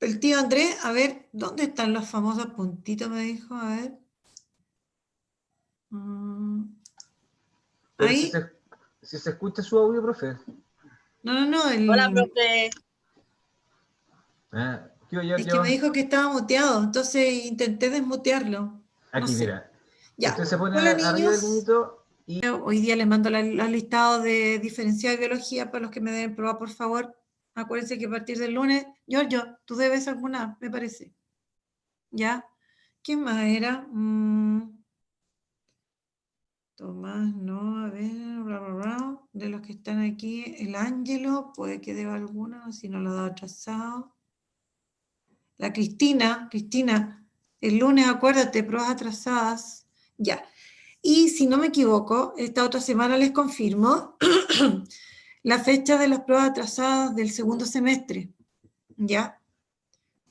El tío Andrés, a ver, ¿dónde están los famosos puntitos? Me dijo, a ver. Pero Ahí. si se escucha su audio, profe. No, Hola, profe. es que me dijo que estaba muteado, entonces intenté desmutearlo. No Aquí, sé. mira. Ya. Usted se pone Hola, arriba del niños. niñito y... Hoy día les mando los listados de diferencial de biología para los que me deben probar, por favor. Acuérdense que a partir del lunes, Giorgio, tú debes alguna, me parece. ¿Ya? ¿Quién más era? Tomás, no, a ver, bla, bla, bla. De los que están aquí, el Ángelo, puede que deba alguna, si no lo ha dado atrasado. La Cristina, el lunes, acuérdate, pruebas atrasadas. Ya. Y si no me equivoco, esta otra semana les confirmo la fecha de las pruebas atrasadas del segundo semestre. ¿Ya?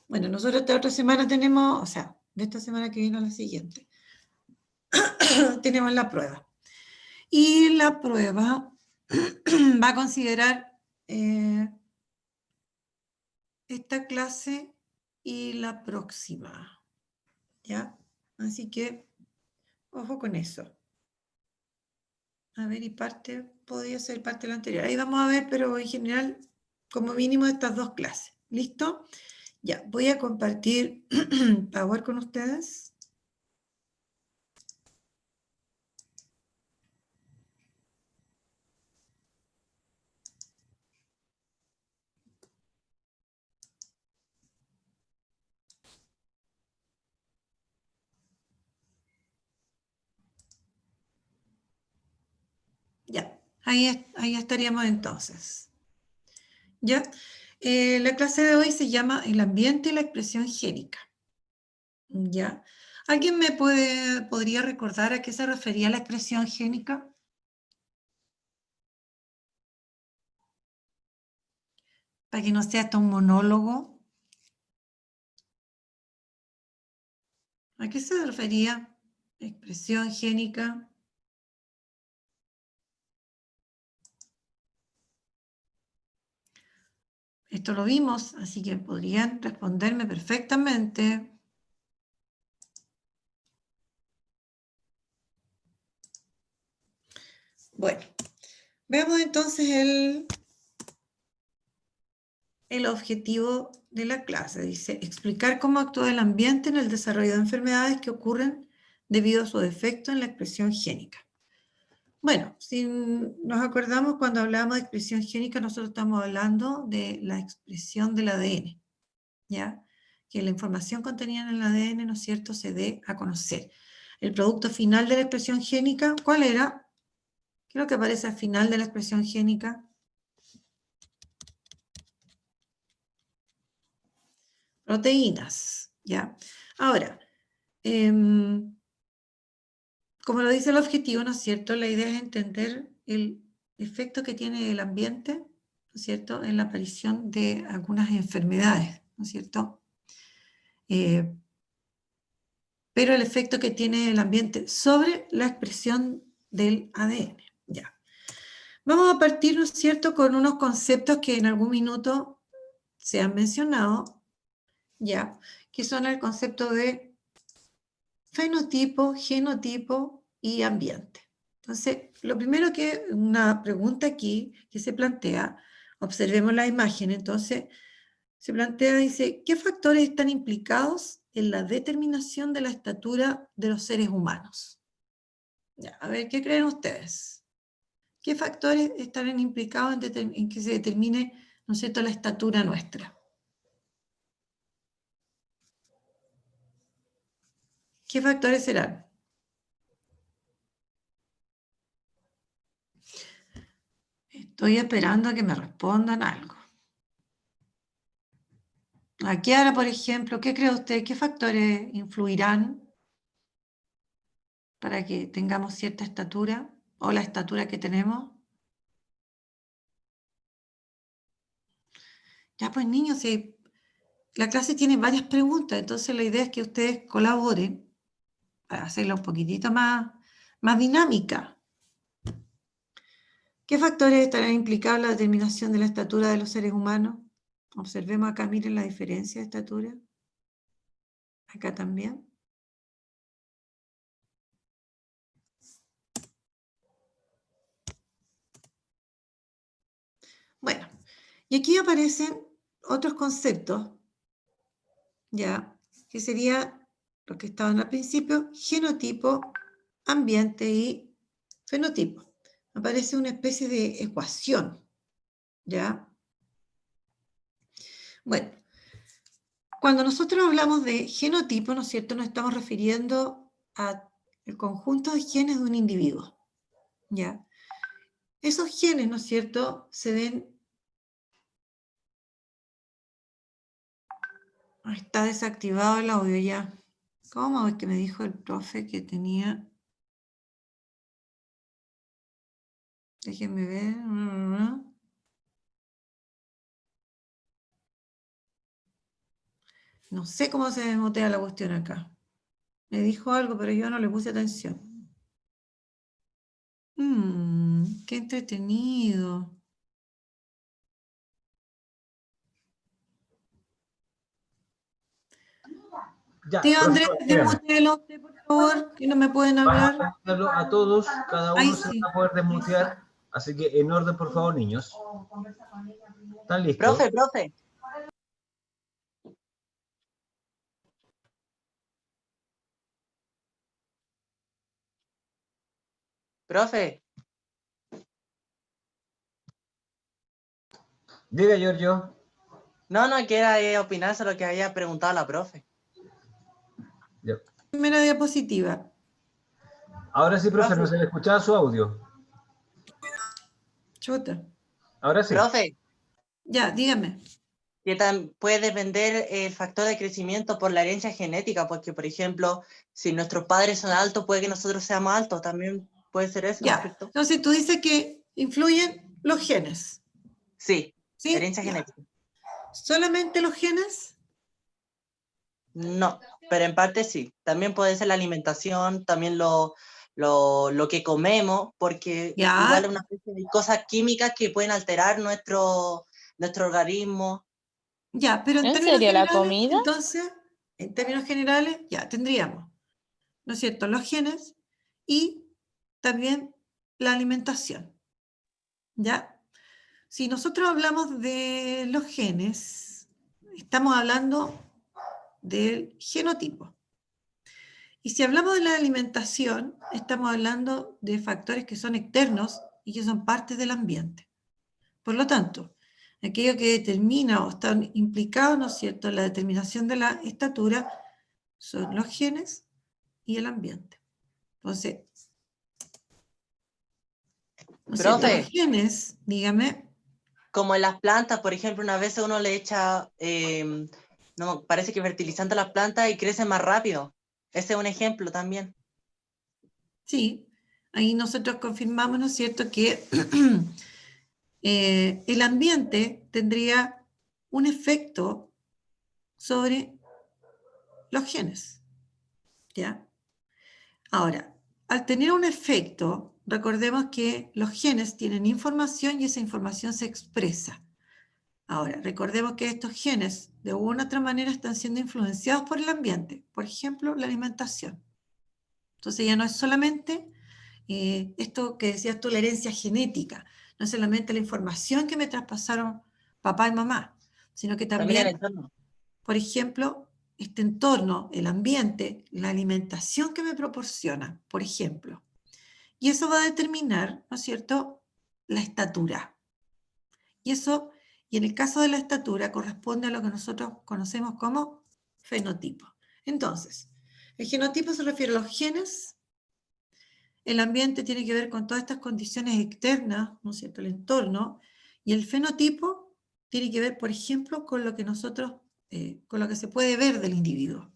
Bueno, nosotros esta otra semana tenemos, o sea, de esta semana que viene a la siguiente, tenemos la prueba. Y la prueba va a considerar esta clase y la próxima. ¿Ya? Así que, ojo con eso. A ver, y parte, podría ser parte de la anterior. Ahí vamos a ver, pero en general, como mínimo estas dos clases. ¿Listo? Ya, voy a compartir Power con ustedes. Ya, ahí estaríamos entonces. ¿Ya? La clase de hoy se llama El ambiente y la expresión génica. ¿Ya? ¿Alguien me podría recordar a qué se refería la expresión génica? Para que no sea hasta un monólogo. ¿A qué se refería? Expresión génica. Esto lo vimos, así que podrían responderme perfectamente. Bueno, veamos entonces el objetivo de la clase. Dice, explicar cómo actúa el ambiente en el desarrollo de enfermedades que ocurren debido a su defecto en la expresión génica. Bueno, si nos acordamos cuando hablábamos de expresión génica, nosotros estamos hablando de la expresión del ADN, ¿ya? Que la información contenida en el ADN, ¿no es cierto?, se dé a conocer. El producto final de la expresión génica, ¿cuál era? ¿Qué es lo que aparece al final de la expresión génica? Proteínas, ¿ya? Ahora, como lo dice el objetivo, ¿no es cierto? La idea es entender el efecto que tiene el ambiente, ¿no es cierto?, en la aparición de algunas enfermedades, ¿no es cierto? Pero el efecto que tiene el ambiente sobre la expresión del ADN, ¿ya? Vamos a partir, ¿no es cierto?, con unos conceptos que en algún minuto se han mencionado, ¿ya? Que son el concepto de fenotipo, genotipo y ambiente. Entonces, lo primero que una pregunta aquí que se plantea, observemos la imagen, entonces se plantea, dice, ¿qué factores están implicados en la determinación de la estatura de los seres humanos? Ya, a ver, ¿qué creen ustedes? ¿Qué factores están implicados en que se determine, ¿no es cierto?, la estatura nuestra? ¿Qué factores serán? Estoy esperando a que me respondan algo. Aquí ahora, por ejemplo, ¿qué cree usted? ¿Qué factores influirán para que tengamos cierta estatura o la estatura que tenemos? Ya pues niños, la clase tiene varias preguntas, entonces la idea es que ustedes colaboren para hacerla un poquitito más dinámica. ¿Qué factores estarán implicados en la determinación de la estatura de los seres humanos? Observemos acá, miren la diferencia de estatura. Acá también. Bueno, y aquí aparecen otros conceptos, ya, que sería lo que estaban al principio, genotipo, ambiente y fenotipo. Aparece una especie de ecuación, ¿ya? Bueno, cuando nosotros hablamos de genotipo, ¿no es cierto?, nos estamos refiriendo al conjunto de genes de un individuo, ¿ya? Esos genes, ¿no es cierto?, se ven... Está desactivado el audio ya. ¿Cómo es que me dijo el profe que tenía? Déjenme ver. No sé cómo se desmutea la cuestión acá. Me dijo algo, pero yo no le puse atención. Qué entretenido. Ya, Tío Andrés, profesor, dígame. desmuteelo usted, por favor, que no me pueden Vamos hablar. a desmutearlo a todos, cada Ahí uno se va sí. a poder desmutear. Así que en orden, por favor, niños. ¿Están listos? Profe. Profe, Diga, Giorgio. no quiera opinar sobre lo que había preguntado la profe. Ya. Primera diapositiva. Ahora sí, profe, no Profe. se le escuchaba su audio. Chuta. Ahora sí. Profe, Ya, dígame. que puede depender el factor de crecimiento por la herencia genética, porque, por ejemplo, si nuestros padres son altos, puede que nosotros seamos altos, también puede ser eso, ¿no es Ya. cierto? Entonces tú dices que influyen los genes. Sí, ¿Sí? herencia Ya. genética. ¿Solamente los genes? No, pero en parte sí. También puede ser la alimentación, también lo que comemos, porque igual Ya, es una especie de cosas químicas que pueden alterar nuestro organismo. ya, pero en ¿En términos serio la generales, comida? entonces, en términos generales, ya tendríamos, ¿no es cierto?, los genes y también la alimentación, ¿ya? Si nosotros hablamos de los genes, estamos hablando del genotipo. Y si hablamos de la alimentación, estamos hablando de factores que son externos y que son parte del ambiente. Por lo tanto, aquello que determina o está implicado, ¿no es cierto?, en la determinación de la estatura son los genes y el ambiente. Entonces, ¿no es cierto?, los Profe, genes, dígame, como en las plantas, por ejemplo, una vez uno le echa, no, parece que fertilizante a las plantas y crece más rápido. Ese es un ejemplo también. sí, ahí nosotros confirmamos, ¿no es cierto?, que el ambiente tendría un efecto sobre los genes, ¿ya? Ahora, al tener un efecto, recordemos que los genes tienen información y esa información se expresa. Ahora, recordemos que estos genes, de una u otra manera, están siendo influenciados por el ambiente, por ejemplo, la alimentación. Entonces ya no es solamente esto que decías tú, la herencia genética, no es solamente la información que me traspasaron papá y mamá, sino que También el también, entorno. por ejemplo, este entorno, el ambiente, la alimentación que me proporciona, por ejemplo. Y eso va a determinar, ¿no es cierto?, la estatura. Y eso, y en el caso de la estatura, corresponde a lo que nosotros conocemos como fenotipo. Entonces, el genotipo se refiere a los genes, el ambiente tiene que ver con todas estas condiciones externas, ¿no es cierto?, el entorno, y el fenotipo tiene que ver, por ejemplo, con lo que nosotros, con lo que se puede ver del individuo,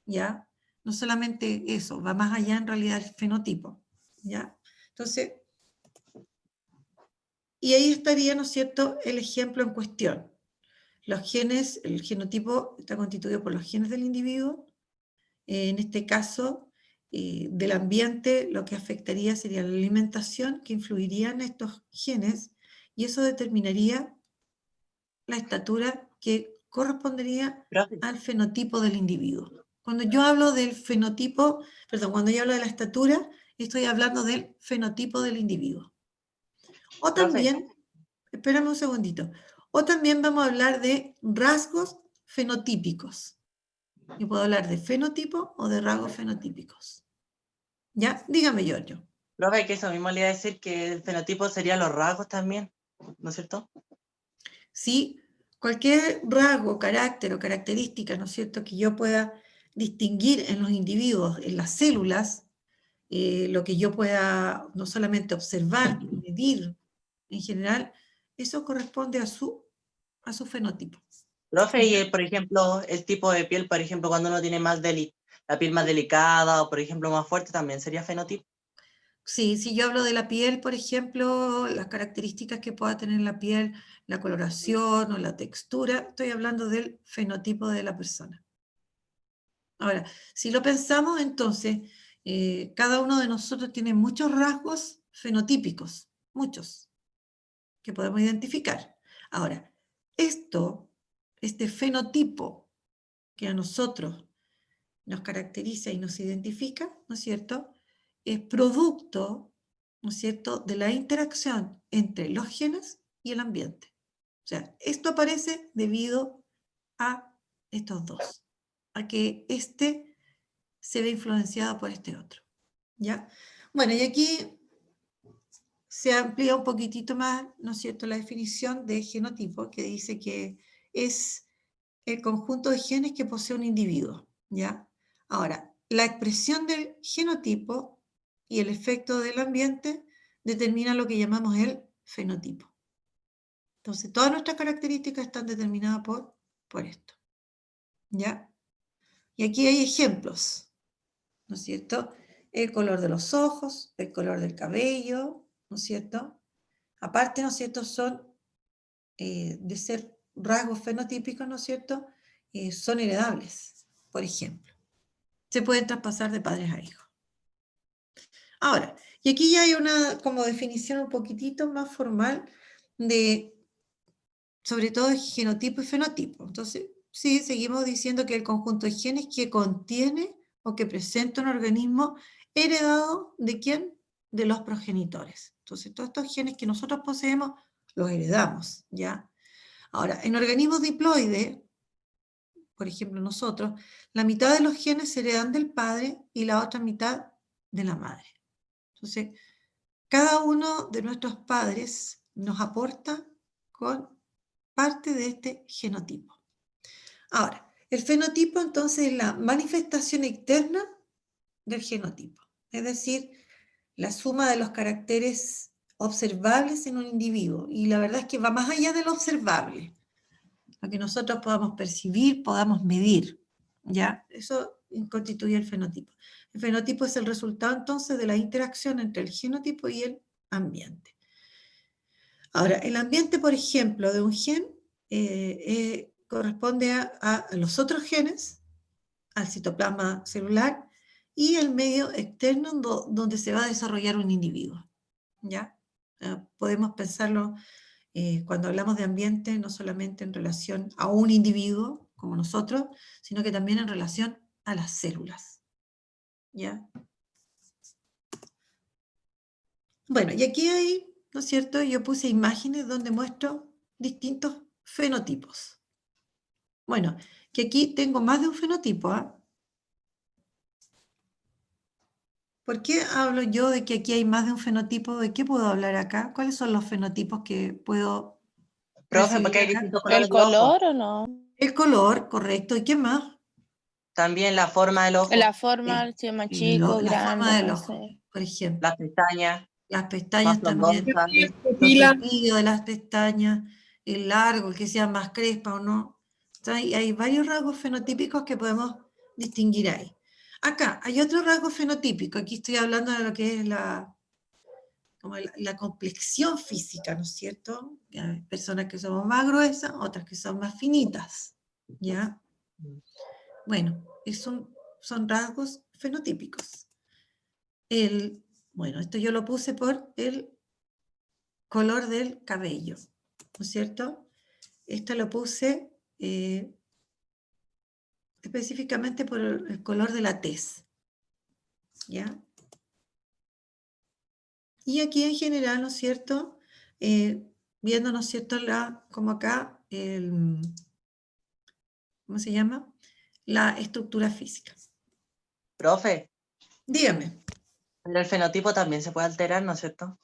¿ya? No solamente eso, va más allá en realidad el fenotipo, ¿ya? Entonces, y ahí estaría, ¿no es cierto?, el ejemplo en cuestión. Los genes, el genotipo está constituido por los genes del individuo, en este caso, del ambiente, lo que afectaría sería la alimentación, que influiría en estos genes, y eso determinaría la estatura que correspondería Profe, al fenotipo del individuo. Cuando yo hablo del fenotipo, perdón, cuando yo hablo de la estatura, estoy hablando del fenotipo del individuo. O profe, también, espérame un segundito, o también vamos a hablar de rasgos fenotípicos. Yo puedo hablar de fenotipo o de rasgos fenotípicos. ¿Ya? Dígame, Giorgio. profe, que eso mismo le iba a decir que el fenotipo serían los rasgos también, ¿no es cierto? Sí, cualquier rasgo, carácter o característica, ¿no es cierto?, que yo pueda distinguir en los individuos, en las células, lo que yo pueda no solamente observar, medir en general, eso corresponde a su fenotipo. Profe, ¿Ya? y por ejemplo, el tipo de piel, por ejemplo, cuando uno tiene la piel más delicada o por ejemplo más fuerte, también sería fenotipo. Sí, si yo hablo de la piel, por ejemplo, las características que pueda tener la piel, la coloración o la textura, estoy hablando del fenotipo de la persona. Ahora, si lo pensamos, entonces, cada uno de nosotros tiene muchos rasgos fenotípicos, muchos, que podemos identificar. Ahora, este fenotipo que a nosotros nos caracteriza y nos identifica, ¿no es cierto?, es producto, ¿no es cierto?, de la interacción entre los genes y el ambiente. O sea, esto aparece debido a estos dos, a que se ve influenciado por este otro, ¿ya? Bueno, y aquí se amplía un poquitito más, ¿no es cierto?, la definición de genotipo, que dice que es el conjunto de genes que posee un individuo, ¿ya? Ahora, la expresión del genotipo y el efecto del ambiente determina lo que llamamos el fenotipo. Entonces, todas nuestras características están determinadas por esto, ¿ya? Y aquí hay ejemplos, ¿no es cierto? El color de los ojos, el color del cabello, ¿no es cierto? Aparte, ¿no es cierto?, son, de ser rasgos fenotípicos, ¿no es cierto?, son heredables, por ejemplo. Se pueden traspasar de padres a hijos. Ahora, y aquí ya hay una como definición un poquitito más formal de, sobre todo, de genotipo y fenotipo. Entonces, sí, seguimos diciendo que el conjunto de genes que contiene o que presenta un organismo heredado, ¿de quién? De los progenitores. Entonces, todos estos genes que nosotros poseemos los heredamos, ¿ya? Ahora, en organismos diploides, por ejemplo nosotros, la mitad de los genes se heredan del padre y la otra mitad de la madre. Entonces, cada uno de nuestros padres nos aporta con parte de este genotipo. Ahora, el fenotipo entonces es la manifestación externa del genotipo, es decir, la suma de los caracteres observables en un individuo. Y la verdad es que va más allá de lo observable, lo que nosotros podamos percibir, podamos medir, ¿ya? Eso constituye el fenotipo. El fenotipo es el resultado entonces de la interacción entre el genotipo y el ambiente. Ahora, el ambiente, por ejemplo, de un gen corresponde a los otros genes, al citoplasma celular y el medio externo donde se va a desarrollar un individuo, ¿ya? Podemos pensarlo cuando hablamos de ambiente, no solamente en relación a un individuo como nosotros, sino que también en relación a las células, ¿ya? Bueno, y aquí hay, ¿no es cierto?, yo puse imágenes donde muestro distintos fenotipos. Bueno, que aquí tengo más de un fenotipo, ¿ah? ¿Por qué hablo yo de que aquí hay más de un fenotipo? ¿De qué puedo hablar acá? ¿Cuáles son los fenotipos que puedo Profe, percibir porque hay acá? distintos ¿El colores de ojos. color o no? El color, correcto. ¿Y qué más? También la forma del La ojo, forma, si es más chico, La forma grande, del no ojo, sé. por ejemplo. las pestañas Las más pestañas también, frondosas. los cepillos de las pestañas, el largo, el que sea más crespa o no. Entonces, hay varios rasgos fenotípicos que podemos distinguir ahí. Acá hay otro rasgo fenotípico. Aquí estoy hablando de lo que es como la complexión física, ¿no es cierto? Hay personas que son más gruesas, otras que son más finitas, ¿ya? Bueno, son rasgos fenotípicos. Bueno, esto yo lo puse por el color del cabello, ¿no es cierto? Esto lo puse específicamente por el color de la tez. ¿Ya? Y aquí en general, ¿no es cierto? Viendo, ¿no es cierto? Como acá, ¿cómo se llama? La estructura física. Profe, Dígame. pero el fenotipo también se puede alterar, ¿no es cierto?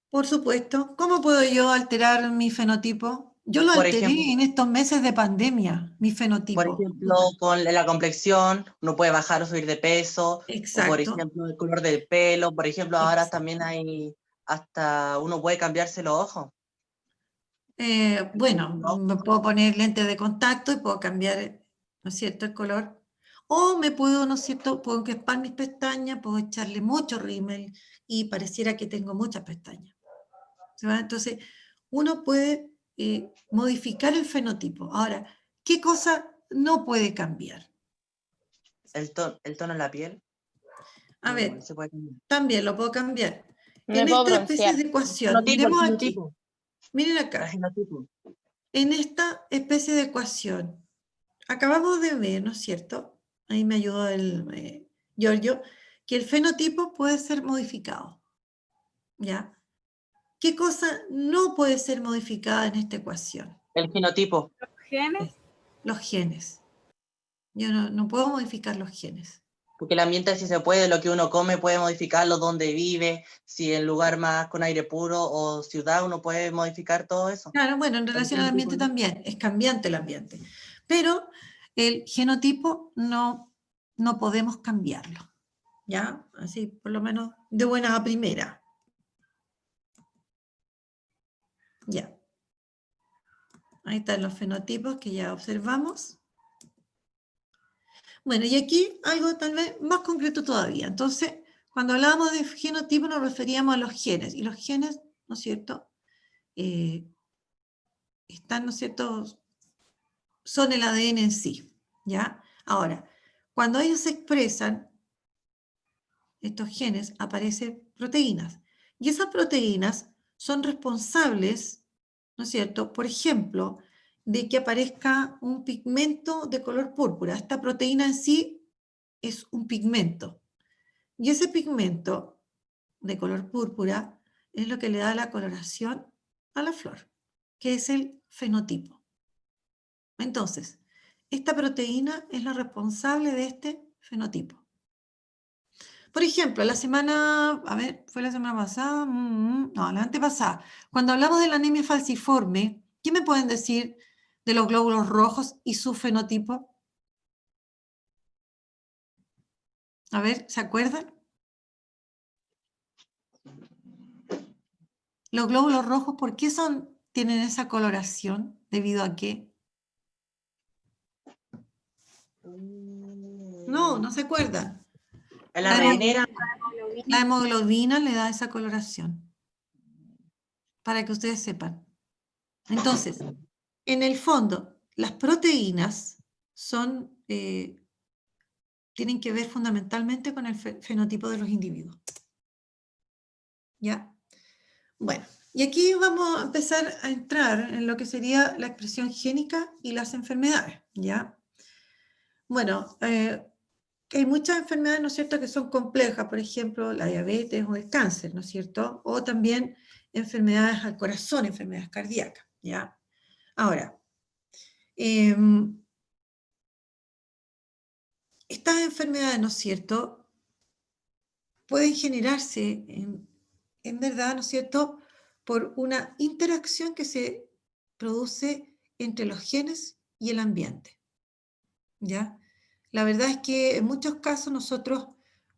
Por supuesto. ¿Cómo puedo yo alterar mi fenotipo? Yo lo Por alteré ejemplo, en estos meses de pandemia, mi por fenotipo. ejemplo, con la complexión, uno puede bajar o subir de peso, o por Exacto. ejemplo, el color del pelo, por ejemplo, ahora también hay, hasta uno puede cambiarse los ojos. Bueno, me puedo poner lentes de contacto y puedo cambiar, ¿no es cierto?, el color. O me puedo, ¿no es cierto?, puedo encrespar mis pestañas, puedo echarle mucho rímel y pareciera que tengo muchas pestañas. ¿Se va? Entonces, uno puede modificar el fenotipo. Ahora, ¿qué cosa no puede cambiar? El tono en la piel, A igual ver, se puede cambiar. también lo puedo cambiar. Me En puedo esta especie broncear. de ecuación, miremos aquí, miren El acá, genotipo. en esta especie de ecuación, acabamos de ver, ¿no es cierto? Ahí me ayudó el Giorgio, que el fenotipo puede ser modificado, ¿ya? ¿Qué cosa no puede ser modificada en esta ecuación? El genotipo. Los genes. Yo no puedo modificar los genes. Porque el ambiente sí se puede, lo que uno come puede modificarlo, dónde vive, si en lugar más con aire puro o ciudad, uno puede modificar todo eso. Claro, bueno, en El relación al genotipo, ambiente ¿no? también, es cambiante el ambiente. Pero el genotipo no podemos cambiarlo, ¿ya? Así, por lo menos, de buena a primera. Ya. Ahí están los fenotipos que ya observamos. Bueno, y aquí algo tal vez más concreto todavía. Entonces, cuando hablábamos de genotipo nos referíamos a los genes. Y los genes, ¿no es cierto? Están, ¿no es cierto? Son el ADN en sí, ¿ya? Ahora, cuando ellos se expresan, estos genes, aparecen proteínas. Y esas proteínas son responsables, ¿no es cierto? Por ejemplo, de que aparezca un pigmento de color púrpura. Esta proteína en sí es un pigmento. Y ese pigmento de color púrpura es lo que le da la coloración a la flor, que es el fenotipo. Entonces, esta proteína es la responsable de este fenotipo. Por ejemplo, la semana, a ver, fue la semana pasada, no, la antepasada, cuando hablamos de la anemia falciforme, ¿qué me pueden decir de los glóbulos rojos y su fenotipo? A ver, ¿se acuerdan? Los glóbulos rojos, ¿por qué tienen esa coloración? ¿Debido a qué? No se acuerdan. En la La, hemo- reguera, la hemoglobina le da esa coloración, para que ustedes sepan. Entonces, en el fondo, las proteínas tienen que ver fundamentalmente con el fenotipo de los individuos. ¿Ya? Bueno, y aquí vamos a empezar a entrar en lo que sería la expresión génica y las enfermedades, ¿ya? Bueno, hay muchas enfermedades, ¿no es cierto?, que son complejas, por ejemplo, la diabetes o el cáncer, ¿no es cierto? O también enfermedades al corazón, enfermedades cardíacas, ¿ya? Ahora, estas enfermedades, ¿no es cierto?, pueden generarse, en verdad, ¿no es cierto?, por una interacción que se produce entre los genes y el ambiente, ¿ya? La verdad es que en muchos casos nosotros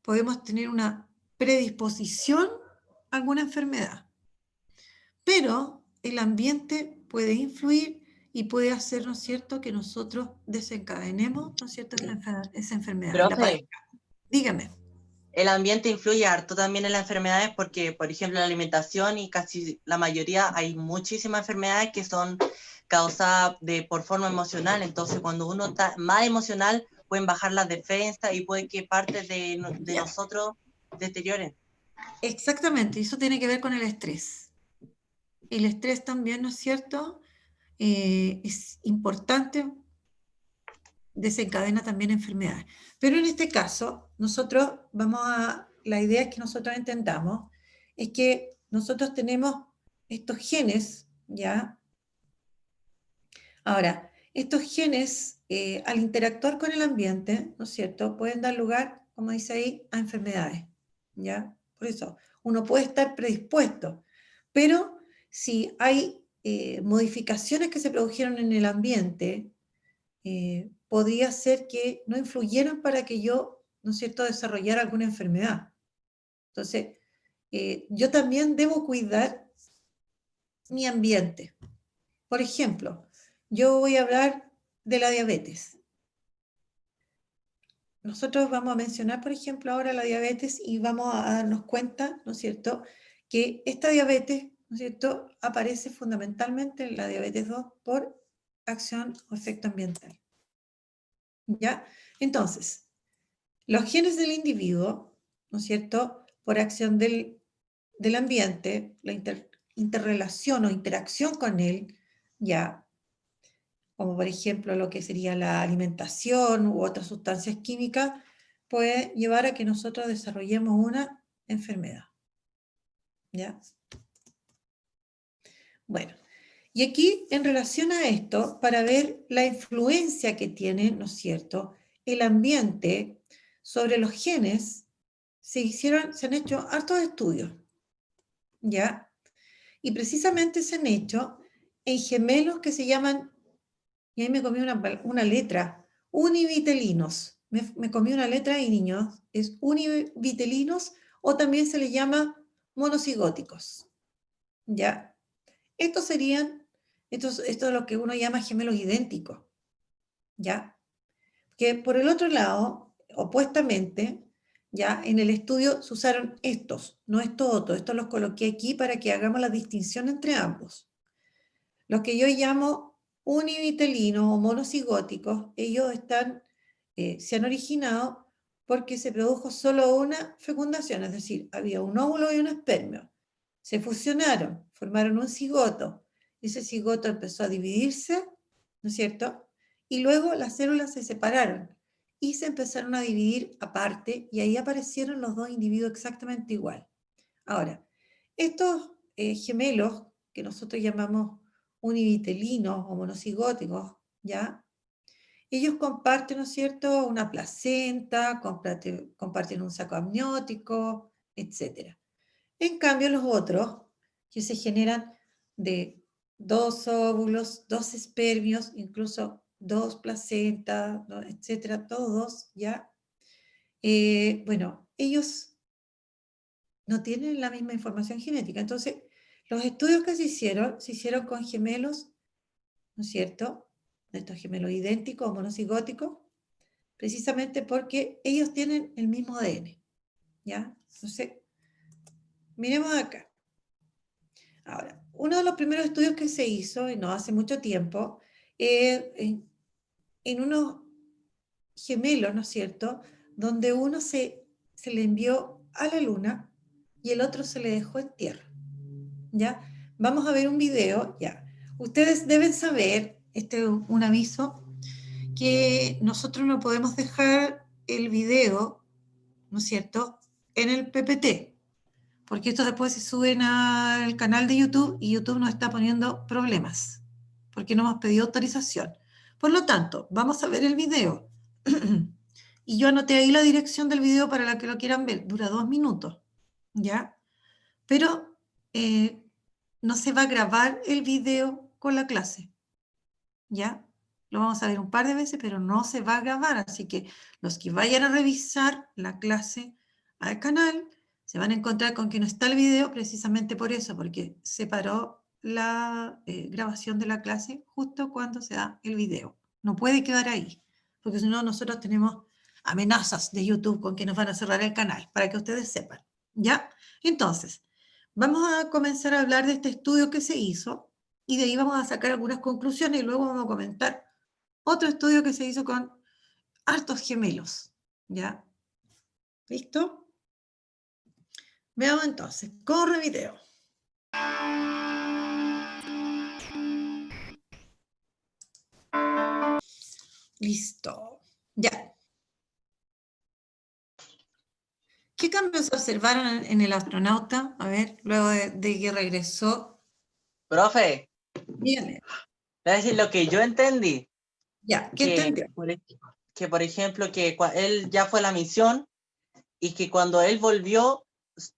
podemos tener una predisposición a alguna enfermedad, pero el ambiente puede influir y puede hacer, ¿no es cierto?, que nosotros desencadenemos, ¿no es cierto?, esa enfermedad y la profe, padezcamos. Dígame. el ambiente influye harto también en las enfermedades porque, por ejemplo, la alimentación y casi la mayoría, hay muchísimas enfermedades que son causadas por forma emocional. Entonces, cuando uno está más emocional, pueden bajar las defensas y puede que parte de Ya. nosotros deterioren. Exactamente, eso tiene que ver con el estrés. El estrés también, ¿no es cierto?, es importante, desencadena también enfermedades. Pero en este caso, la idea es que nosotros entendamos es que nosotros tenemos estos genes, ¿ya? Ahora, estos genes, al interactuar con el ambiente, ¿no es cierto?, pueden dar lugar, como dice ahí, a enfermedades, ¿ya? Por eso, uno puede estar predispuesto, pero si hay modificaciones que se produjeron en el ambiente, podría ser que no influyeran para que yo, ¿no es cierto?, desarrollara alguna enfermedad. Entonces, yo también debo cuidar mi ambiente. Por ejemplo, yo voy a hablar de la diabetes. Nosotros vamos a mencionar, por ejemplo, ahora la diabetes y vamos a darnos cuenta, ¿no es cierto?, que esta diabetes, ¿no es cierto?, aparece fundamentalmente en la diabetes 2 por acción o efecto ambiental. ¿Ya? Entonces, los genes del individuo, ¿no es cierto?, por acción del ambiente, la interrelación o interacción con él, ya, como por ejemplo lo que sería la alimentación u otras sustancias químicas, puede llevar a que nosotros desarrollemos una enfermedad. ¿Ya? Bueno, y aquí en relación a esto, para ver la influencia que tiene, ¿no es cierto?, el ambiente sobre los genes, se han hecho hartos estudios, ¿ya? Y precisamente se han hecho en gemelos que se llaman, y ahí me comí una letra, univitelinos. Me comí una letra y niños, es univitelinos o también se les llama monocigóticos, ¿ya? Esto es lo que uno llama gemelos idénticos, ¿ya? Que por el otro lado, opuestamente, ya en el estudio se usaron estos, no estos otros. Estos los coloqué aquí para que hagamos la distinción entre ambos. Los que yo llamo univitelinos o monocigóticos, ellos se han originado porque se produjo solo una fecundación, es decir, había un óvulo y un espermio. Se fusionaron, formaron un cigoto. Ese cigoto empezó a dividirse, ¿no es cierto? Y luego las células se separaron y se empezaron a dividir aparte y ahí aparecieron los dos individuos exactamente igual. Ahora, estos gemelos que nosotros llamamos univitelinos o monocigóticos, ¿ya? Ellos comparten, ¿no es cierto?, una placenta, comparten un saco amniótico, etc. En cambio, los otros, que se generan de 2 óvulos, 2 espermios, incluso 2 placentas, ¿no?, etcétera, todos, ¿ya? Bueno, ellos no tienen la misma información genética. Entonces, los estudios que se hicieron con gemelos, ¿no es cierto?, estos gemelos idénticos o monocigóticos, precisamente porque ellos tienen el mismo ADN, ¿ya? Entonces, miremos acá. Ahora, uno de los primeros estudios que se hizo, y no hace mucho tiempo, en unos gemelos, ¿no es cierto?, donde uno se le envió a la luna y el otro se le dejó en tierra, ¿ya? Vamos a ver un video, ya. Ustedes deben saber, este es un aviso, que nosotros no podemos dejar el video, ¿no es cierto?, en el PPT, porque estos después se suben al canal de YouTube y YouTube nos está poniendo problemas, porque no hemos pedido autorización. Por lo tanto, vamos a ver el video. Y yo anoté ahí la dirección del video para la que lo quieran ver. Dura 2 minutos, ¿ya? Pero no se va a grabar el video con la clase, ¿ya? Lo vamos a ver un par de veces, pero no se va a grabar. Así que los que vayan a revisar la clase al canal se van a encontrar con que no está el video precisamente por eso, porque se paró la grabación de la clase justo cuando se da el video. No puede quedar ahí, porque si no nosotros tenemos amenazas de YouTube con que nos van a cerrar el canal, para que ustedes sepan, ¿ya? Entonces, vamos a comenzar a hablar de este estudio que se hizo y de ahí vamos a sacar algunas conclusiones y luego vamos a comentar otro estudio que se hizo con hartos gemelos, ¿ya? ¿Listo? Veamos entonces. Corre video. Listo. Ya. ¿Qué cambios se observaron en el astronauta? A ver, luego de que regresó. Profe, Dígame. voy a decir lo que yo entendí. Ya, ¿qué entendió? Que por ejemplo, que él ya fue a la misión y que cuando él volvió,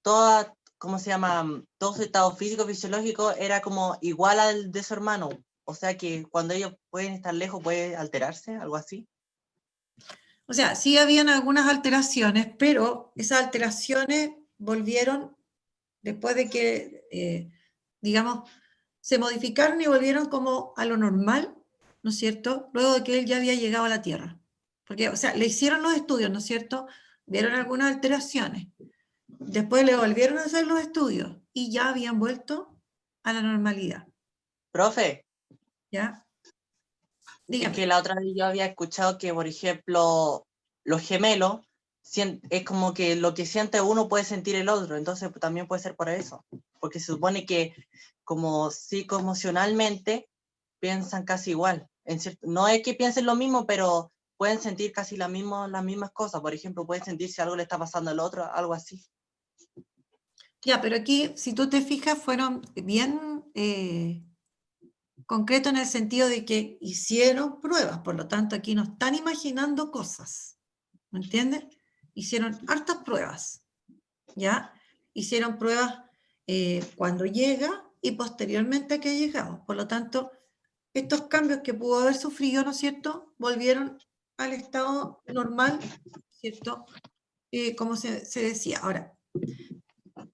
toda, ¿cómo se llama? Todo su estado físico, fisiológico era como igual al de su hermano. O sea que cuando ellos pueden estar lejos, puede alterarse, algo así. O sea, sí habían algunas alteraciones, pero esas alteraciones volvieron después de que, digamos, se modificaron y volvieron como a lo normal, ¿no es cierto? Luego de que él ya había llegado a la Tierra. Porque, o sea, le hicieron los estudios, ¿no es cierto? Vieron algunas alteraciones. Después le volvieron a hacer los estudios y ya habían vuelto a la normalidad. Profe, ¿Ya? es Dígame. que la otra vez yo había escuchado que, por ejemplo, los gemelos es como que lo que siente uno puede sentir el otro, entonces también puede ser por eso, porque se supone que como psicoemocionalmente piensan casi igual. No es que piensen lo mismo, pero pueden sentir casi las mismas cosas. Por ejemplo, pueden sentir si algo le está pasando al otro, algo así. Ya, pero aquí, si tú te fijas, fueron bien concretos en el sentido de que hicieron pruebas, por lo tanto, aquí no están imaginando cosas, ¿me entiendes? Hicieron hartas pruebas, ¿ya? Hicieron pruebas cuando llega y posteriormente a que ha llegado. Por lo tanto, estos cambios que pudo haber sufrido, ¿no es cierto?, volvieron al estado normal, ¿cierto? Como se decía. Ahora,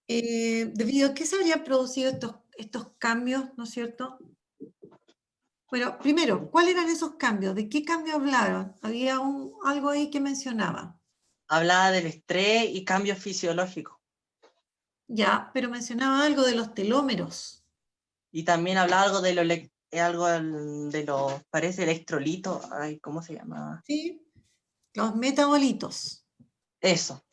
debido a qué se habrían producido estos cambios, ¿no es cierto? Bueno, primero, ¿cuáles eran esos cambios? ¿De qué cambio hablaron? Había algo ahí que mencionaba. Hablaba del estrés y cambios fisiológicos. Ya, pero mencionaba algo de los telómeros. Y también hablaba algo de los, parece electrolitos. Ay, ¿cómo se llama? ¿Sí? Los metabolitos. Eso.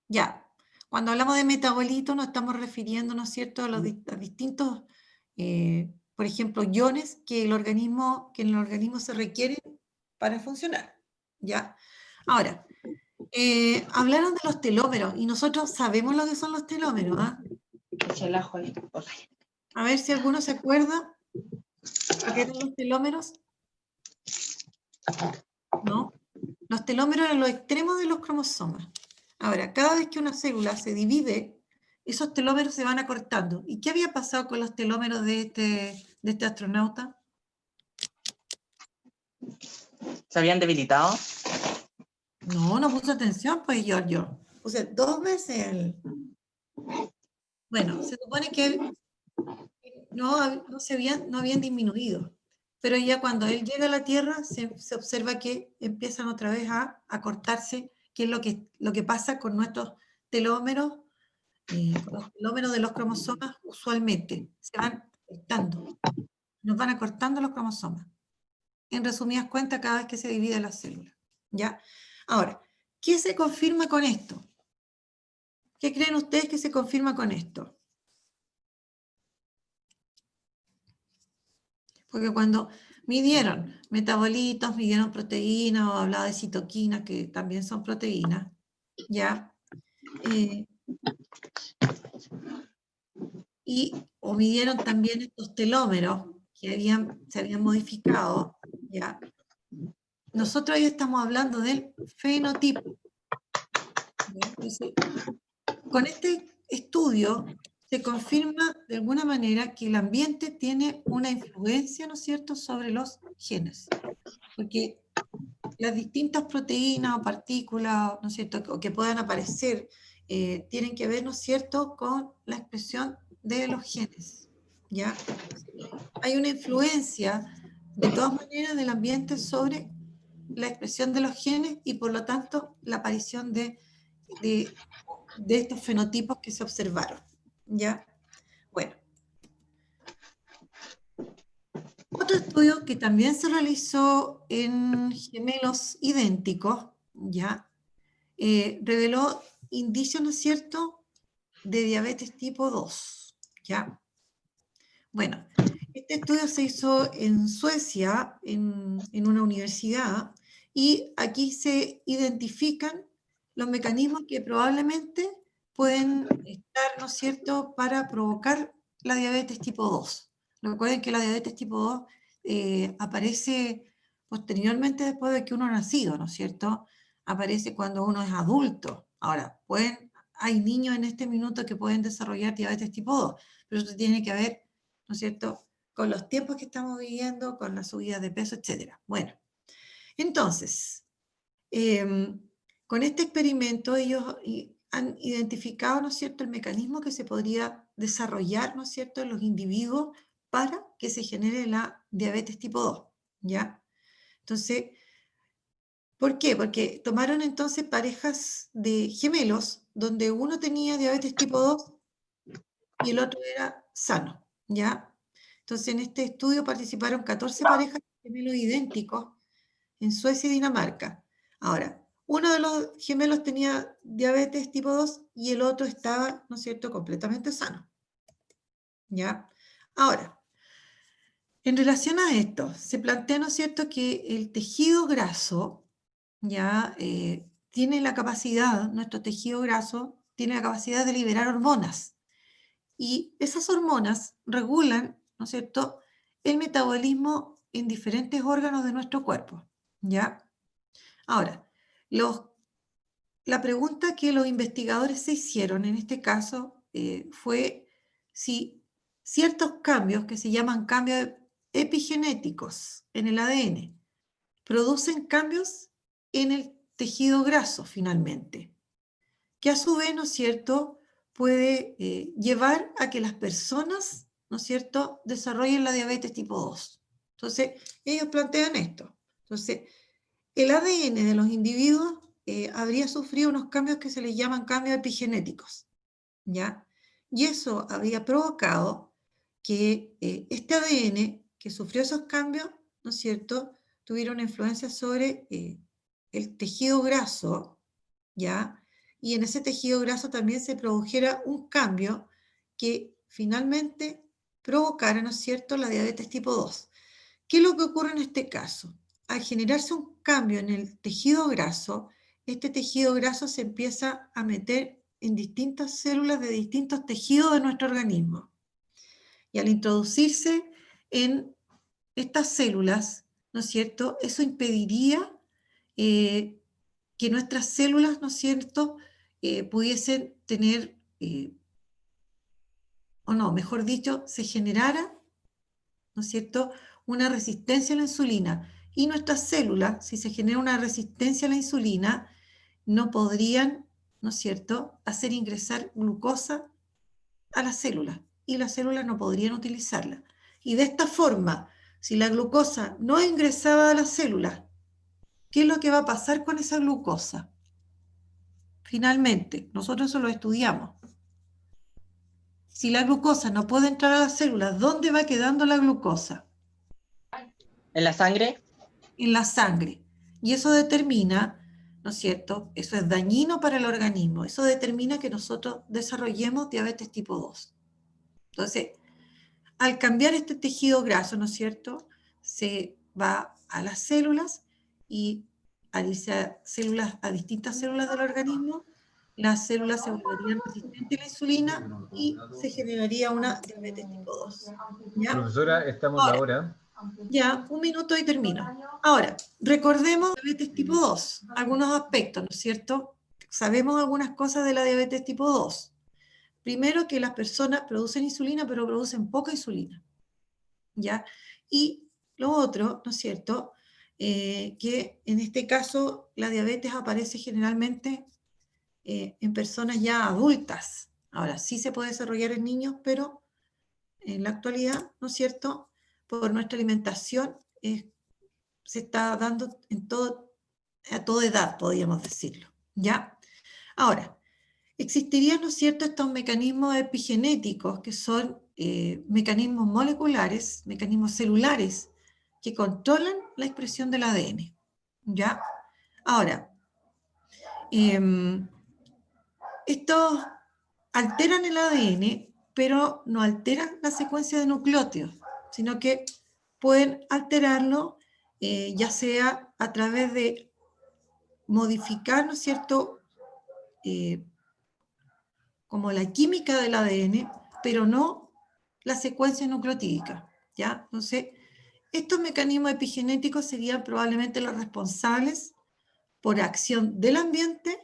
Ya, cuando hablamos de metabolitos nos estamos refiriendo, ¿no es cierto?, a los a distintos, por ejemplo, iones que en el organismo se requieren para funcionar. ¿Ya? Ahora, hablaron de los telómeros y nosotros sabemos lo que son los telómeros, ¿ah? El ajo ahí. A ver si alguno se acuerda lo que eran los telómeros. ¿No? Los telómeros eran los extremos de los cromosomas. Ahora, cada vez que una célula se divide, esos telómeros se van acortando. ¿Y qué había pasado con los telómeros de este astronauta? ¿Se habían debilitado? No, no puse atención, pues yo puse 2 veces el... Bueno, se supone que él no habían disminuido, pero ya cuando él llega a la Tierra se observa que empiezan otra vez a cortarse, que es lo que pasa con nuestros telómeros, con los telómeros de los cromosomas usualmente, se van cortando, nos van acortando los cromosomas. En resumidas cuentas, cada vez que se divide la célula. ¿Ya? Ahora, ¿qué se confirma con esto? ¿Qué creen ustedes que se confirma con esto? Porque cuando midieron metabolitos, midieron proteínas, o hablaba de citoquinas, que también son proteínas, ¿ya? O midieron también estos telómeros que se habían modificado, ¿ya? Nosotros hoy estamos hablando del fenotipo. ¿Ya? Entonces, con este estudio se confirma de alguna manera que el ambiente tiene una influencia, ¿no es cierto?, sobre los genes. Porque las distintas proteínas o partículas, ¿no es cierto?, o que puedan aparecer, tienen que ver, ¿no es cierto?, con la expresión de los genes, ¿ya? Hay una influencia, de todas maneras, del ambiente sobre la expresión de los genes y, por lo tanto, la aparición de estos fenotipos que se observaron, ¿ya? Bueno. Otro estudio que también se realizó en gemelos idénticos, ¿ya? Reveló indicios, ¿no es cierto?, de diabetes tipo 2, ¿ya? Bueno, Este estudio se hizo en Suecia, en una universidad, y aquí se identifican los mecanismos que probablemente pueden estar, ¿no es cierto?, para provocar la diabetes tipo 2. Recuerden que la diabetes tipo 2 aparece posteriormente después de que uno ha nacido, ¿no es cierto? Aparece cuando uno es adulto. Ahora, hay niños en este minuto que pueden desarrollar diabetes tipo 2, pero eso tiene que ver, ¿no es cierto?, con los tiempos que estamos viviendo, con la subida de peso, etc. Bueno, entonces, con este experimento ellos han identificado, ¿no es cierto?, el mecanismo que se podría desarrollar, ¿no es cierto?, en los individuos para que se genere la diabetes tipo 2, ¿ya? Entonces, ¿por qué? Porque tomaron entonces parejas de gemelos donde uno tenía diabetes tipo 2 y el otro era sano, ¿ya? Entonces, en este estudio participaron 14 parejas de gemelos idénticos en Suecia y Dinamarca. Ahora, uno de los gemelos tenía diabetes tipo 2 y el otro estaba, ¿no es cierto?, completamente sano, ¿ya? Ahora, en relación a esto, se plantea, ¿no es cierto?, que el tejido graso, ya, tiene la capacidad, nuestro tejido graso tiene la capacidad de liberar hormonas. Y esas hormonas regulan, ¿no es cierto?, el metabolismo en diferentes órganos de nuestro cuerpo, ¿ya? Ahora, la pregunta que los investigadores se hicieron en este caso fue si ciertos cambios que se llaman cambios epigenéticos en el ADN producen cambios en el tejido graso finalmente, que a su vez, ¿no es cierto?, puede llevar a que las personas, ¿no es cierto?, desarrollen la diabetes tipo 2. Entonces, ellos plantean esto. Entonces, el ADN de los individuos habría sufrido unos cambios que se les llaman cambios epigenéticos, ¿ya? Y eso habría provocado que este ADN que sufrió esos cambios, ¿no es cierto?, tuviera una influencia sobre el tejido graso, ¿ya? Y en ese tejido graso también se produjera un cambio que finalmente provocara, ¿no es cierto?, la diabetes tipo 2. ¿Qué es lo que ocurre en este caso? Al generarse un cambio en el tejido graso, este tejido graso se empieza a meter en distintas células de distintos tejidos de nuestro organismo. Y al introducirse en estas células, ¿no es cierto?, eso impediría que nuestras células, ¿no es cierto?, pudiesen tener, o no, mejor dicho, se generara, ¿no es cierto?, una resistencia a la insulina. Y nuestras células, si se genera una resistencia a la insulina, no podrían, ¿no es cierto?, hacer ingresar glucosa a las células. Y las células no podrían utilizarla. Y de esta forma, si la glucosa no es ingresada a las células, ¿qué es lo que va a pasar con esa glucosa? Finalmente, nosotros eso lo estudiamos. Si la glucosa no puede entrar a las células, ¿dónde va quedando la glucosa? ¿En la sangre? En la sangre. Y eso determina, ¿no es cierto? Eso es dañino para el organismo. Eso determina que nosotros desarrollemos diabetes tipo 2. Entonces, al cambiar este tejido graso, ¿no es cierto?, se va a las células y al irse a distintas células del organismo, las células se volverían resistentes a la insulina y se generaría una diabetes tipo 2. ¿Ya? Profesora, estamos en la Ahora, hora. ya, un minuto y termino. Ahora, recordemos diabetes tipo 2, algunos aspectos, ¿no es cierto? Sabemos algunas cosas de la diabetes tipo 2. Primero, que las personas producen insulina, pero producen poca insulina, ¿ya? Y lo otro, ¿no es cierto?, que en este caso la diabetes aparece generalmente en personas ya adultas. Ahora, sí se puede desarrollar en niños, pero en la actualidad, ¿no es cierto?, por nuestra alimentación se está dando a toda edad, podríamos decirlo, ¿ya? Ahora, existirían, ¿no es cierto?, estos mecanismos epigenéticos que son mecanismos moleculares, mecanismos celulares que controlan la expresión del ADN, ¿ya? Ahora, estos alteran el ADN, pero no alteran la secuencia de nucleótidos. sino que pueden alterarlo, ya sea a través de modificar, ¿no es cierto?, como la química del ADN, pero no la secuencia nucleotídica, ¿ya? Entonces, estos mecanismos epigenéticos serían probablemente los responsables por acción del ambiente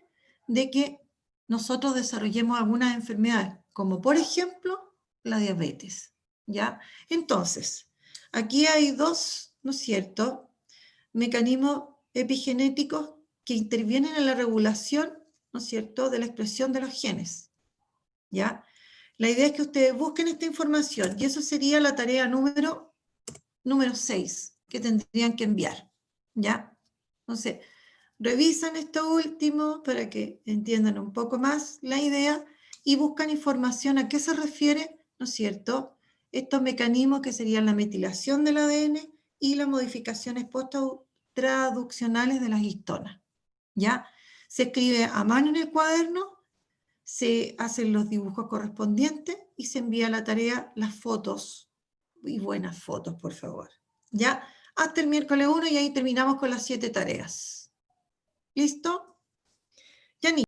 de que nosotros desarrollemos algunas enfermedades, como por ejemplo la diabetes, ¿ya? Entonces, aquí hay dos, ¿no es cierto?, mecanismos epigenéticos que intervienen en la regulación, ¿no es cierto?, de la expresión de los genes, ¿ya? La idea es que ustedes busquen esta información y eso sería la tarea número 6 que tendrían que enviar, ¿ya? Entonces, revisan esto último para que entiendan un poco más la idea y buscan información a qué se refiere, ¿no es cierto?, estos mecanismos que serían la metilación del ADN y las modificaciones post-traduccionales de las histonas, ¿ya? Se escribe a mano en el cuaderno, se hacen los dibujos correspondientes y se envía la tarea, las fotos, y buenas fotos, por favor, ¿ya? Hasta el miércoles 1 y ahí terminamos con las 7 tareas. ¿Listo? Ya,